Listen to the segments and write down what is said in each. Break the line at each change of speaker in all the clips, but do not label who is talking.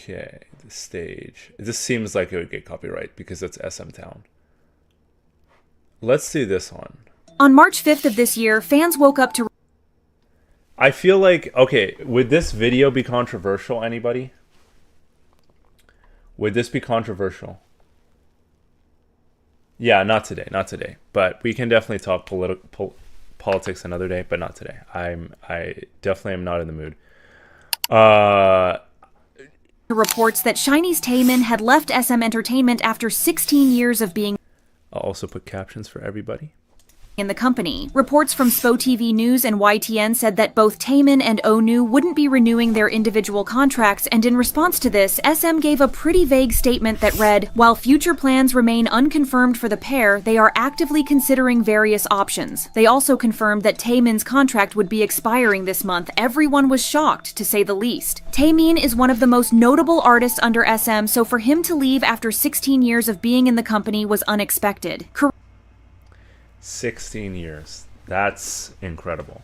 Okay, the stage. This seems like it would get copyright because it's SM Town. Let's do this one.
On March 5th of this year, fans woke up to...
I feel like, okay, would this video be controversial, anybody? Would this be controversial? Yeah, not today. But we can definitely talk politics another day, but not today. I definitely am not in the mood.
Reports that SHINee TAEMIN had left SM Entertainment after 16 years of being...
I'll also put captions for everybody.
In the company. Reports from SPO TV News and YTN said that both Taemin and ONU wouldn't be renewing their individual contracts, and in response to this, SM gave a pretty vague statement that read, "While future plans remain unconfirmed for the pair, they are actively considering various options." They also confirmed that Taemin's contract would be expiring this month. Everyone was shocked, to say the least. Taemin is one of the most notable artists under SM, so for him to leave after 16 years of being in the company was unexpected.
16 years. That's incredible.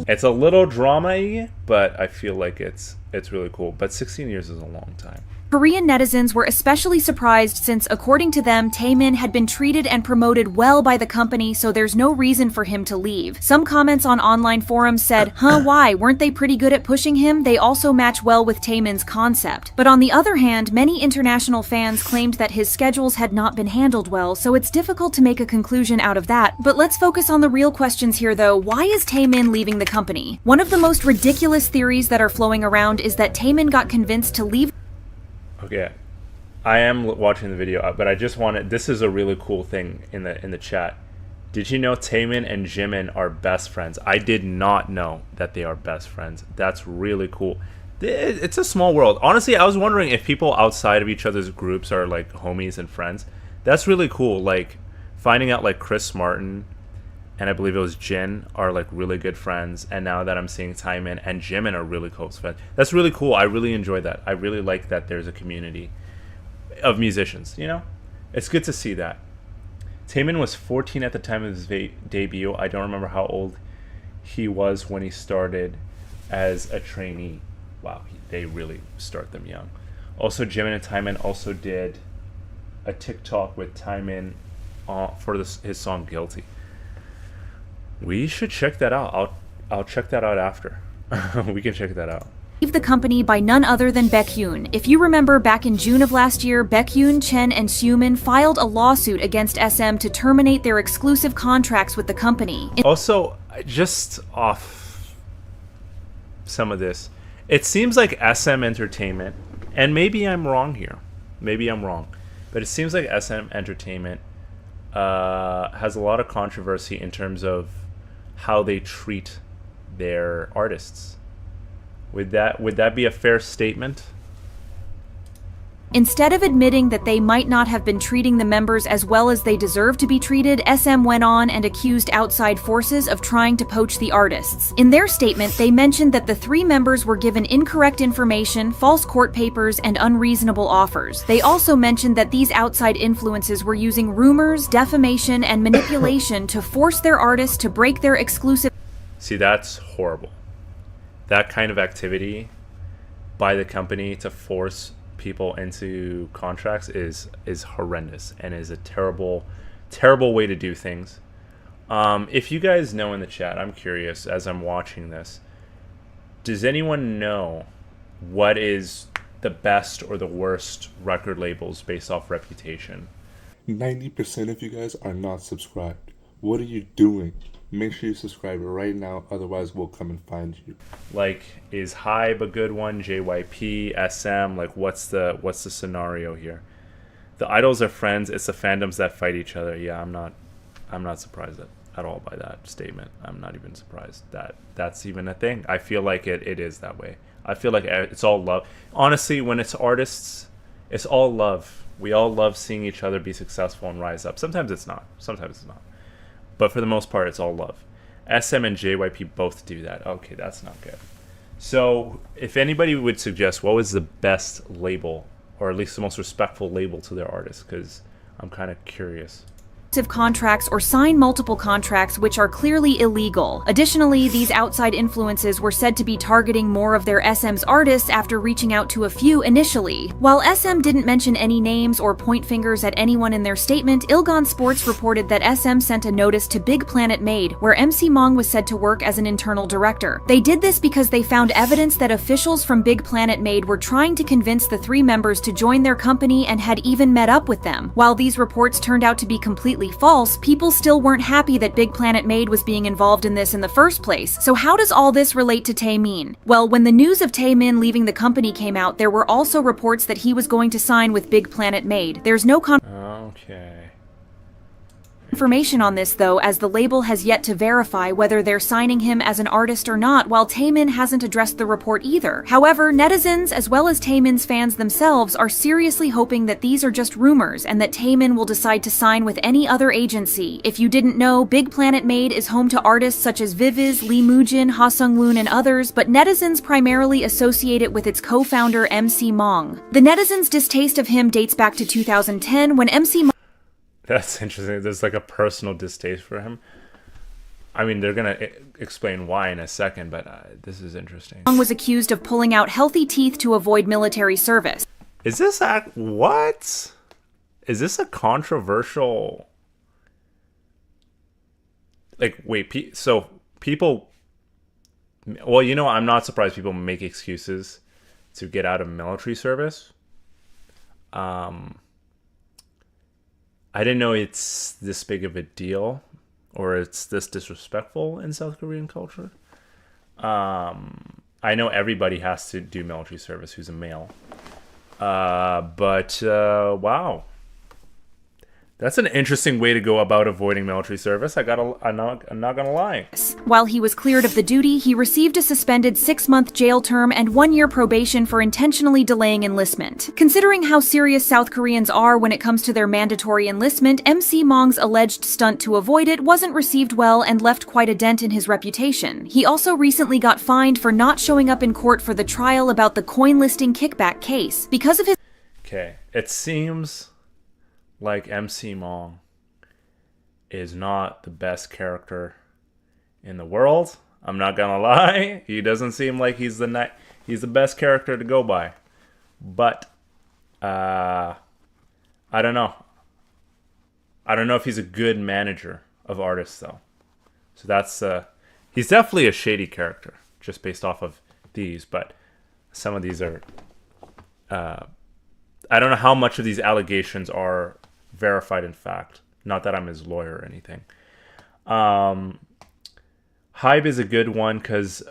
It's a little drama-y, but I feel like it's really cool. But 16 years is a long time.
Korean netizens were especially surprised since, according to them, Taemin had been treated and promoted well by the company, so there's no reason for him to leave. Some comments on online forums said, why? Weren't they pretty good at pushing him? They also match well with Taemin's concept. But on the other hand, many international fans claimed that his schedules had not been handled well, so it's difficult to make a conclusion out of that. But let's focus on the real questions here though. Why is Taemin leaving the company? One of the most ridiculous theories that are flowing around is that Taemin got convinced to leave.
Okay, I am watching the video, but I just wanted, this is a really cool thing in the chat. Did you know Taemin and Jimin are best friends? I did not know that they are best friends. That's really cool. It's a small world. Honestly, I was wondering if people outside of each other's groups are like homies and friends. That's really cool. Like finding out like Chris Martin and I believe it was Jin are like really good friends, and now that I'm seeing Taemin and Jimin are really close friends. That's really cool. I really enjoy that. I really like that there's a community of musicians, you know? It's good to see that. Taemin was 14 at the time of his debut. I don't remember how old he was when he started as a trainee. Wow, they really start them young. Also, Jimin and Taemin also did a TikTok with Taemin for his song Guilty. We should check that out. I'll check that out after. We can check that out.
Leave the company by none other than Baekhyun. If you remember, back in June of last year, Baekhyun, Chen, and Seungmin filed a lawsuit against SM to terminate their exclusive contracts with the company.
Also, just off some of this, it seems like SM Entertainment, and maybe I'm wrong here, maybe I'm wrong, but it seems like SM Entertainment has a lot of controversy in terms of how they treat their artists. Would that be a fair statement?
Instead of admitting that they might not have been treating the members as well as they deserve to be treated, SM went on and accused outside forces of trying to poach the artists. In their statement, they mentioned that the 3 members were given incorrect information, false court papers, and unreasonable offers. They also mentioned that these outside influences were using rumors, defamation, and manipulation to force their artists to break their exclusive...
See, that's horrible. That kind of activity by the company to force people into contracts is horrendous and is a terrible way to do things. If you guys know in the chat, I'm curious as I'm watching this, does anyone know what is the best or the worst record labels based off reputation?
90% of you guys are not subscribed. What are you doing? Make sure you subscribe right now, otherwise we'll come and find you.
Like, is Hybe a good one? JYP, SM, like what's the scenario here? The idols are friends, it's the fandoms that fight each other. Yeah, I'm not surprised at all by that statement. I'm not even surprised that that's even a thing. I feel like it is that way. I feel like it's all love. Honestly, when it's artists, it's all love. We all love seeing each other be successful and rise up. Sometimes it's not. Sometimes it's not. But for the most part, it's all love. SM and JYP both do that. Okay, that's not good. So if anybody would suggest what was the best label, or at least the most respectful label to their artists, because I'm kind of curious.
Contracts or sign multiple contracts which are clearly illegal. Additionally, these outside influences were said to be targeting more of their SM's artists after reaching out to a few initially. While SM didn't mention any names or point fingers at anyone in their statement, Ilgan Sports reported that SM sent a notice to Big Planet Made, where MC Mong was said to work as an internal director. They did this because they found evidence that officials from Big Planet Made were trying to convince the three members to join their company and had even met up with them. While these reports turned out to be completely false, people still weren't happy that Big Planet Made was being involved in this in the first place. So how does all this relate to Taemin? Well, when the news of Taemin leaving the company came out, there were also reports that he was going to sign with Big Planet Made. There's no information on this though, as the label has yet to verify whether they're signing him as an artist or not, while Taemin hasn't addressed the report either. However, netizens as well as Taemin's fans themselves are seriously hoping that these are just rumors and that Taemin will decide to sign with any other agency. If you didn't know, Big Planet Made is home to artists such as Viviz, Lee Moojin, Ha Sung-woon, and others, but netizens primarily associate it with its co-founder MC Mong. The netizens' distaste of him dates back to 2010 when MC Mong
That's interesting. There's like a personal distaste for him. I mean, they're going to explain why in a second, but this is interesting.
Was accused of pulling out healthy teeth to avoid military service.
Is this what? Is this a controversial... Like, wait, so people... Well, you know, I'm not surprised people make excuses to get out of military service. I didn't know it's this big of a deal, or it's this disrespectful in South Korean culture. I know everybody has to do military service who's a male. But wow. That's an interesting way to go about avoiding military service. I'm not gonna lie.
While he was cleared of the duty, he received a suspended 6-month jail term and 1-year probation for intentionally delaying enlistment. Considering how serious South Koreans are when it comes to their mandatory enlistment, MC Mong's alleged stunt to avoid it wasn't received well and left quite a dent in his reputation. He also recently got fined for not showing up in court for the trial about the coin listing kickback case. Because of his...
Okay, it seems like MC Mong is not the best character in the world. I'm not gonna lie. He doesn't seem like he's the best character to go by. But I don't know. I don't know if he's a good manager of artists though. So that's he's definitely a shady character just based off of these, but some of these are I don't know how much of these allegations are verified in fact. Not that I'm his lawyer or anything. Hybe is a good one because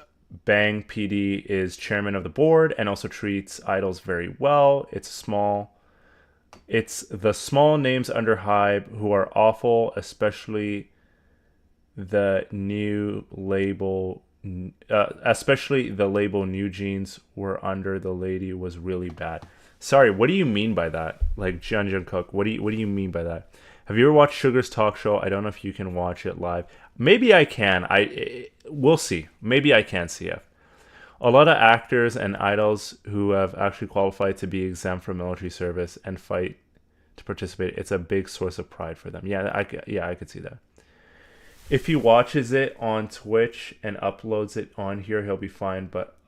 Bang PD is chairman of the board and also treats idols very well. It's the small names under Hybe who are awful, especially the new label. Especially the label New Jeans were under. The lady was really bad. Sorry, what do you mean by that? Like Jungkook, what do you mean by that? Have you ever watched Sugar's talk show? I don't know if you can watch it live. Maybe I can. We'll see. Maybe I can, CF. A lot of actors and idols who have actually qualified to be exempt from military service and fight to participate. It's a big source of pride for them. Yeah, I could see that. If he watches it on Twitch and uploads it on here, he'll be fine. But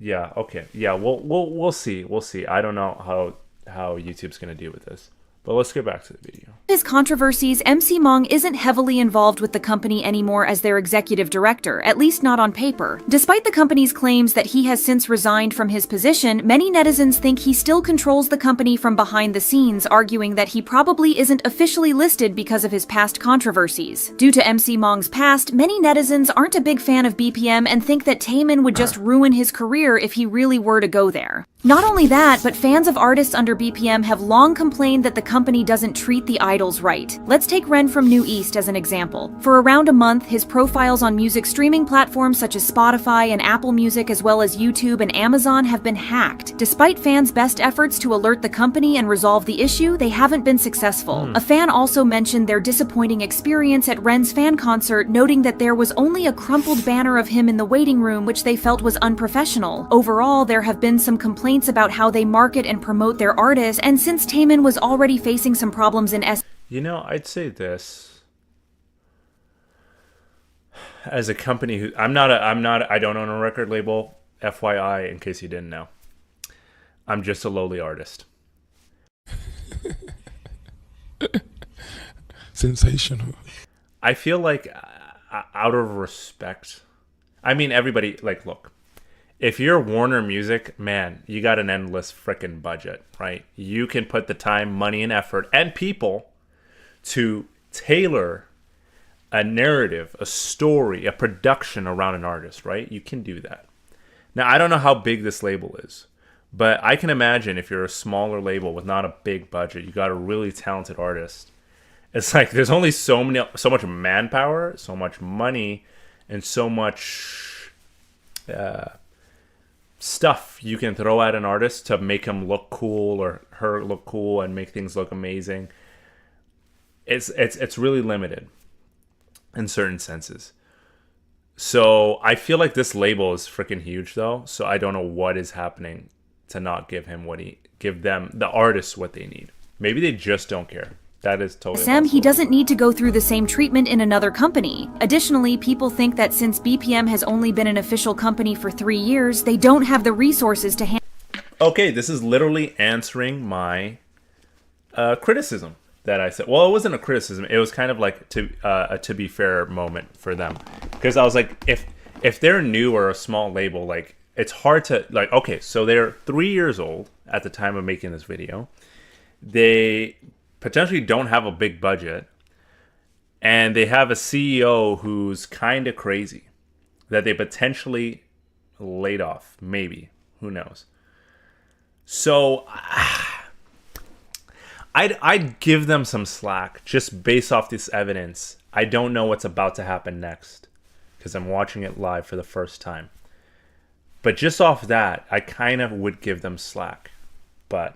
yeah, okay, yeah, we'll see. We'll see. I don't know how YouTube's gonna deal with this. But let's get back to the video.
His controversies, MC Mong isn't heavily involved with the company anymore as their executive director, at least not on paper. Despite the company's claims that he has since resigned from his position, many netizens think he still controls the company from behind the scenes, arguing that he probably isn't officially listed because of his past controversies. Due to MC Mong's past, many netizens aren't a big fan of BPM and think that Taemin would just ruin his career if he really were to go there. Not only that, but fans of artists under BPM have long complained that the company doesn't treat the idols right. Let's take Ren from New East as an example. For around a month, his profiles on music streaming platforms such as Spotify and Apple Music as well as YouTube and Amazon have been hacked. Despite fans' best efforts to alert the company and resolve the issue, they haven't been successful. A fan also mentioned their disappointing experience at Ren's fan concert, noting that there was only a crumpled banner of him in the waiting room which they felt was unprofessional. Overall, there have been some complaints complaints about how they market and promote their artists, and since Taemin was already facing some problems in
You know, I'd say this. As a company who I don't own a record label, FYI, in case you didn't know. I'm just a lowly artist.
Sensational.
I feel like out of respect, I mean, everybody, like, look, if you're Warner Music, man, you got an endless frickin' budget, right? You can put the time, money, and effort and people to tailor a narrative, a story, a production around an artist, right? You can do that. Now, I don't know how big this label is, but I can imagine if you're a smaller label with not a big budget, you got a really talented artist. It's like there's only so much manpower, so much money, and so much stuff you can throw at an artist to make him look cool or her look cool and make things look amazing. It's really limited in certain senses. So I feel like this label is freaking huge, though. So I don't know what is happening to not give them the artists what they need. Maybe they just don't care. That is totally
SM, he doesn't need to go through the same treatment in another company. Additionally, people think that since BPM has only been an official company for 3 years, they don't have the resources to handle.
Okay, this is literally answering my criticism that I said. Well, it wasn't a criticism. It was kind of like a to be fair moment for them, because I was like, if they're new or a small label, like, it's hard to, like, okay, so they're 3 years old at the time of making this video. They potentially don't have a big budget, and they have a CEO who's kind of crazy that they potentially laid off. Maybe, who knows? So I'd give them some slack just based off this evidence. I don't know what's about to happen next because I'm watching it live for the first time. But just off that, I kind of would give them slack. But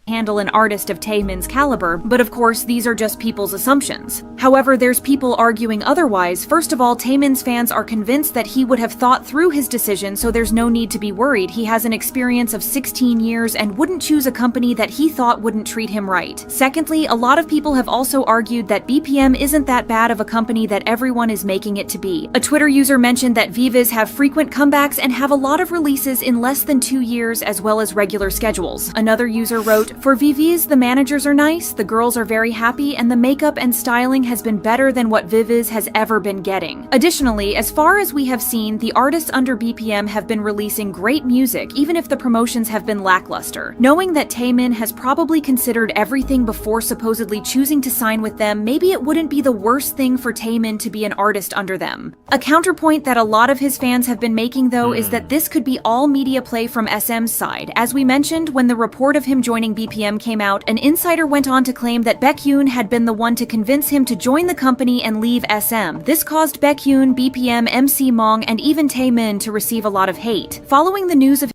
handle an artist of Taemin's caliber, but of course these are just people's assumptions. However, there's people arguing otherwise. First of all, Taemin's fans are convinced that he would have thought through his decision, so there's no need to be worried. He has an experience of 16 years and wouldn't choose a company that he thought wouldn't treat him right. Secondly, a lot of people have also argued that BPM isn't that bad of a company that everyone is making it to be. A Twitter user mentioned that Vivas have frequent comebacks and have a lot of releases in less than 2 years, as well as regular schedules. Another user wrote, "For Vivas, the managers are nice, the girls are very happy, and the makeup and styling has been better than what Vivas has ever been getting." Additionally, as far as we have seen, the artists under BPM have been releasing great music, even if the promotions have been lackluster. Knowing that Taemin has probably considered everything before supposedly choosing to sign with them, maybe it wouldn't be the worst thing for Taemin to be an artist under them. A counterpoint that a lot of his fans have been making, though, is that this could be all media play from SM's side. As we mentioned, when the report of him joining BPM came out, an insider went on to claim that Baekhyun had been the one to convince him to join the company and leave SM. This caused Baekhyun, BPM, MC Mong, and even Taemin to receive a lot of hate. Following the news of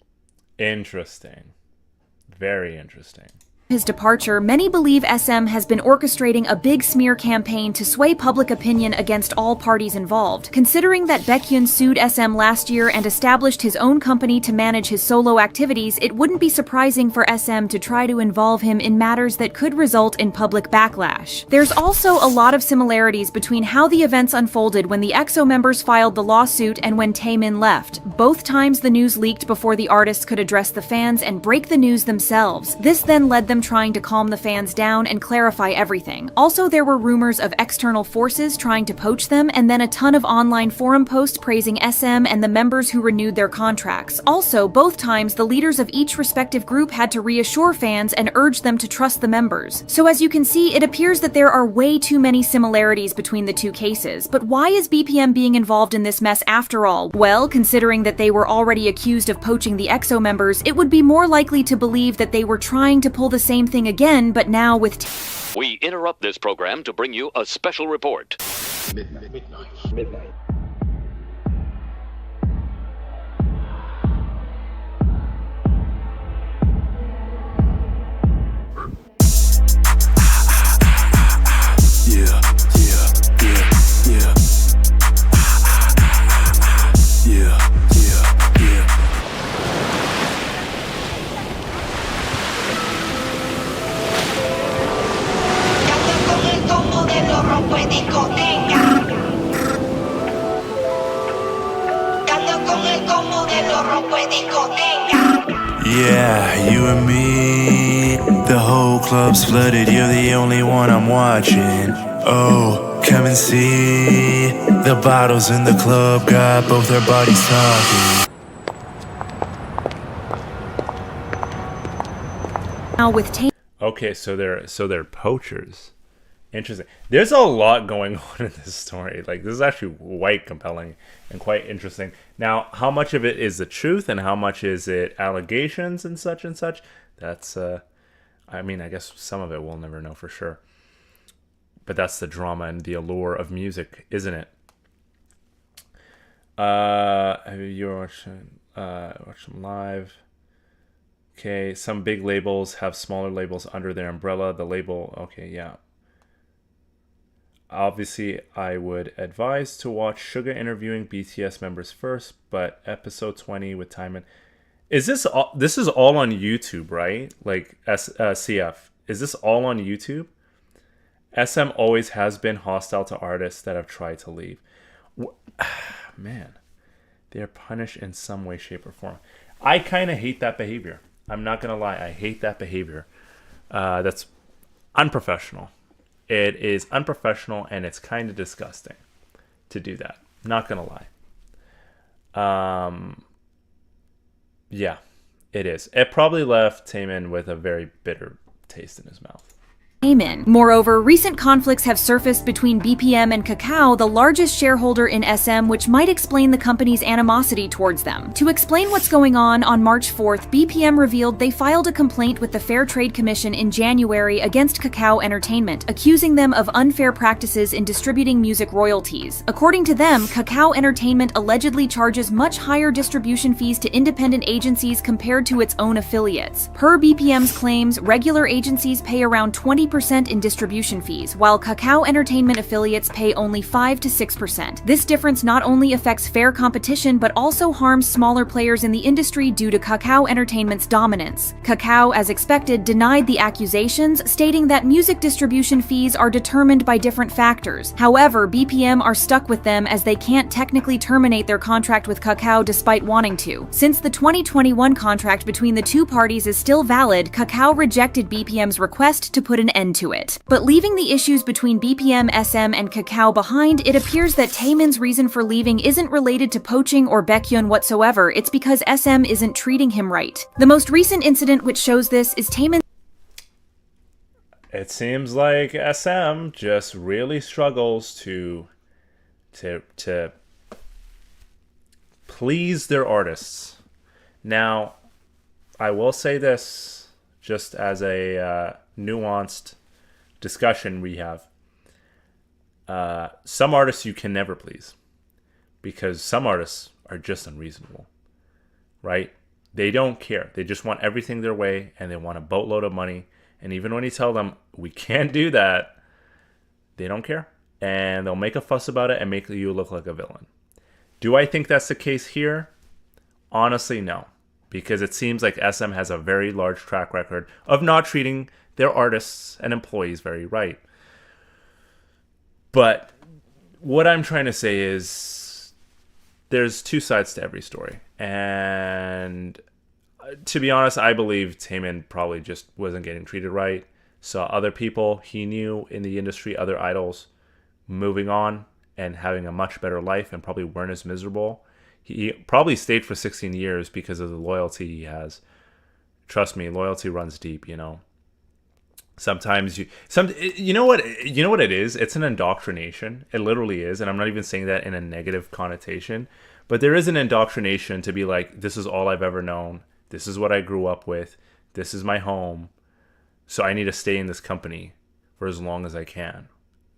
interesting. Very interesting.
his departure, many believe SM has been orchestrating a big smear campaign to sway public opinion against all parties involved. Considering that Baekhyun sued SM last year and established his own company to manage his solo activities, it wouldn't be surprising for SM to try to involve him in matters that could result in public backlash. There's also a lot of similarities between how the events unfolded when the EXO members filed the lawsuit and when Taemin left. Both times the news leaked before the artists could address the fans and break the news themselves. This then led them trying to calm the fans down and clarify everything. Also, there were rumors of external forces trying to poach them, and then a ton of online forum posts praising SM and the members who renewed their contracts. Also, both times the leaders of each respective group had to reassure fans and urge them to trust the members. So as you can see, it appears that there are way too many similarities between the two cases. But why is BPM being involved in this mess after all? Well, considering that they were already accused of poaching the EXO members, it would be more likely to believe that they were trying to pull the same thing again, but now with
We interrupt this program to bring you a special report.
Midnight.
Yeah, you and me, the whole club's flooded, you're the only one I'm watching. Oh, come and see, the bottles in the club got both their bodies talking.
Now with
Okay, so they're poachers. Interesting. There's a lot going on in this story. Like, this is actually quite compelling and quite interesting. Now, how much of it is the truth and how much is it allegations and such and such? That's, I mean, I guess some of it we'll never know for sure. But that's the drama and the allure of music, isn't it? You're watching, watch them live. Okay, some big labels have smaller labels under their umbrella. The label, okay, yeah. Obviously, I would advise to watch Suga interviewing BTS members first, but episode 20 with Taemin. Is this all, this is all on YouTube, right? Like CF. Is this all on YouTube? SM always has been hostile to artists that have tried to leave. Man, they are punished in some way, shape, or form. I kind of hate that behavior. I'm not going to lie. I hate that behavior. That's unprofessional. It is unprofessional and it's kind of disgusting to do that. Not going to lie. Yeah, it is. It probably left Taemin with a very bitter taste in his mouth.
Taemin. Moreover, recent conflicts have surfaced between BPM and Kakao, the largest shareholder in SM, which might explain the company's animosity towards them. To explain what's going on March 4th, BPM revealed they filed a complaint with the Fair Trade Commission in January against Kakao Entertainment, accusing them of unfair practices in distributing music royalties. According to them, Kakao Entertainment allegedly charges much higher distribution fees to independent agencies compared to its own affiliates. Per BPM's claims, regular agencies pay around 20% in distribution fees, while Kakao Entertainment affiliates pay only 5 to 6%. This difference not only affects fair competition, but also harms smaller players in the industry due to Kakao Entertainment's dominance. Kakao, as expected, denied the accusations, stating that music distribution fees are determined by different factors. However, BPM are stuck with them as they can't technically terminate their contract with Kakao despite wanting to. Since the 2021 contract between the two parties is still valid, Kakao rejected BPM's request to put an end to it. But leaving the issues between BPM, SM, and Kakao behind, it appears that Taemin's reason for leaving isn't related to poaching or Baekhyun whatsoever. It's because SM isn't treating him right. The most recent incident which shows this is Taemin.
It seems like SM just really struggles to please their artists. Now, I will say this just as a nuanced discussion we have. Some artists you can never please because some artists are just unreasonable, right? They don't care. They just want everything their way and they want a boatload of money. And even when you tell them we can't do that, they don't care. And they'll make a fuss about it and make you look like a villain. Do I think that's the case here? Honestly, no. Because it seems like SM has a very large track record of not treating their artists and employees very right. But what I'm trying to say is there's two sides to every story. And to be honest, I believe Taemin probably just wasn't getting treated right. Saw other people he knew in the industry, other idols, moving on and having a much better life and probably weren't as miserable. He probably stayed for 16 years because of the loyalty he has. Trust me, loyalty runs deep, you know. Sometimes you know what it is? It's an indoctrination. It literally is, and I'm not even saying that in a negative connotation, but there is an indoctrination to be like, this is all I've ever known. This is what I grew up with. This is my home. So I need to stay in this company for as long as I can.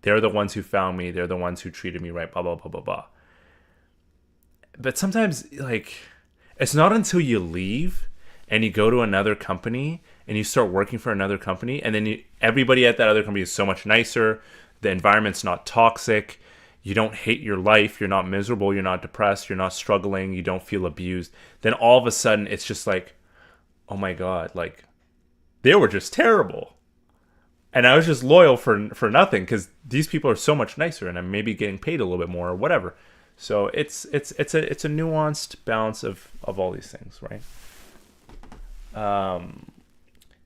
They're the ones who found me. They're the ones who treated me right, blah, blah, blah, blah, blah. But sometimes, like, it's not until you leave and you go to another company and you start working for another company, and then everybody at that other company is so much nicer. The environment's not toxic. You don't hate your life. You're not miserable. You're not depressed. You're not struggling. You don't feel abused. Then all of a sudden, it's just like, oh my God, like, they were just terrible. And I was just loyal for nothing because these people are so much nicer, and I'm maybe getting paid a little bit more or whatever. So it's a nuanced balance of all these things, right?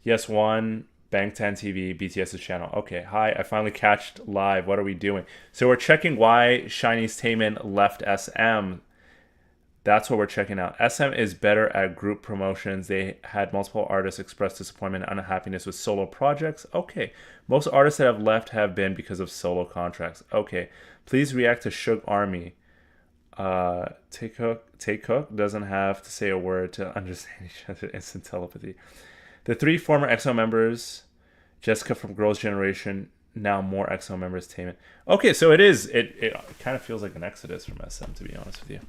Yes, one Bang 10 TV, BTS's channel. Okay, hi, I finally catched live. What are we doing? So we're checking why SHINee TAEMIN left SM. That's what we're checking out. SM is better at group promotions. They had multiple artists express disappointment and unhappiness with solo projects. Okay. Most artists that have left have been because of solo contracts. Okay. Please react to Suge Army. Taekook doesn't have to say a word to understand each other. Instant telepathy. The 3 former EXO members, Jessica from Girls' Generation, now more EXO members, Taemin. Okay, so it kind of feels like an exodus from SM, to be honest with you.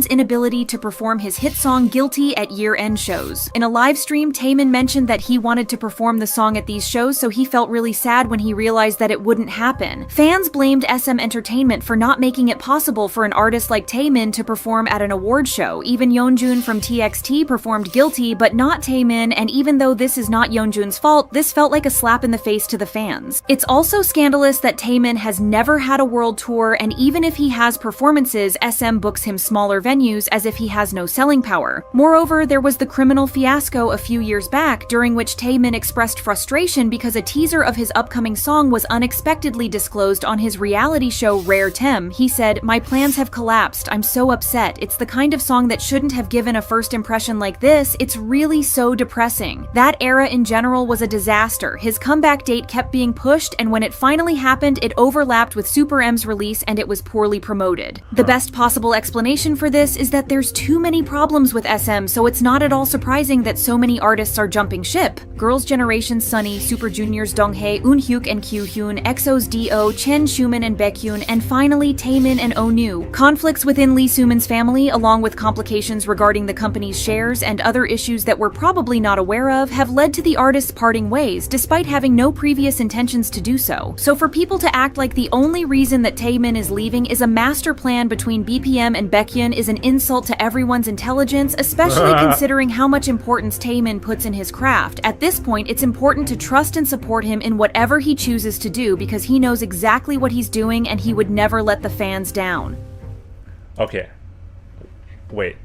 Inability to perform his hit song Guilty at year-end shows. In a live stream, Taemin mentioned that he wanted to perform the song at these shows, so he felt really sad when he realized that it wouldn't happen. Fans blamed SM Entertainment for not making it possible for an artist like Taemin to perform at an award show. Even Yeonjun from TXT performed Guilty, but not Taemin, and even though this is not Yeonjun's fault, this felt like a slap in the face to the fans. It's also scandalous that Taemin has never had a world tour, and even if he has performances, SM books him smaller venues as if he has no selling power. Moreover, there was the criminal fiasco a few years back, during which Taemin expressed frustration because a teaser of his upcoming song was unexpectedly disclosed on his reality show Rare Tem. He said, "My plans have collapsed. I'm so upset. It's the kind of song that shouldn't have given a first impression like this. It's really so depressing." That era in general was a disaster. His comeback date kept being pushed, and when it finally happened, it overlapped with Super M's release and it was poorly promoted. The best possible explanation for this is that there's too many problems with SM, so it's not at all surprising that so many artists are jumping ship. Girls' Generation Sunny, Super Junior's Donghae, Eunhyuk and Kyuhyun, EXO's D.O., Chen, Schumann and Baekhyun, and finally Taemin and Onu. Conflicts within Lee Soo-min's family, along with complications regarding the company's shares and other issues that we're probably not aware of, have led to the artists parting ways, despite having no previous intentions to do so. So for people to act like the only reason that Taemin is leaving is a master plan between BPM and Baekhyun is an insult to everyone's intelligence, especially considering how much importance Taemin puts in his craft. At this point, it's important to trust and support him in whatever he chooses to do because he knows exactly what he's doing and he would never let the fans down.
Okay. Wait.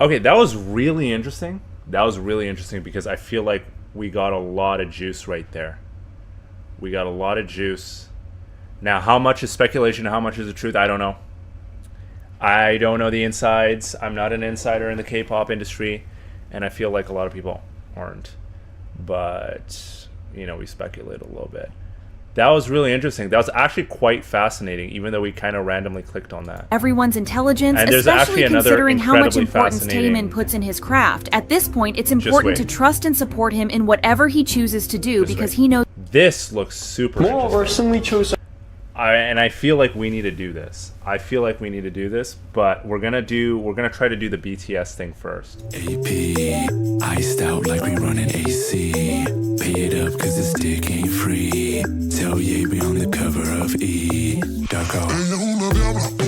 Okay, that was really interesting. That was really interesting because I feel like we got a lot of juice right there. We got a lot of juice. Now, how much is speculation? How much is the truth? I don't know. I don't know the insides. I'm not an insider in the K-pop industry, and I feel like a lot of people aren't. But, you know, we speculate a little bit. That was really interesting. That was actually quite fascinating, even though we kind of randomly clicked on that.
Everyone's intelligence,
and there's
especially
another
considering how much importance
fascinating...
Taemin puts in his craft. At this point, it's important to trust and support him in whatever he chooses to do because he knows...
This looks super
Moreover, Sungri chose...
and I feel like we need to do this. I feel like we need to do this, but we're gonna try to do the BTS thing first.
AP, iced out like we running AC. Pay it up cause this dick ain't free. Tell Ye we on the cover of E. Darko.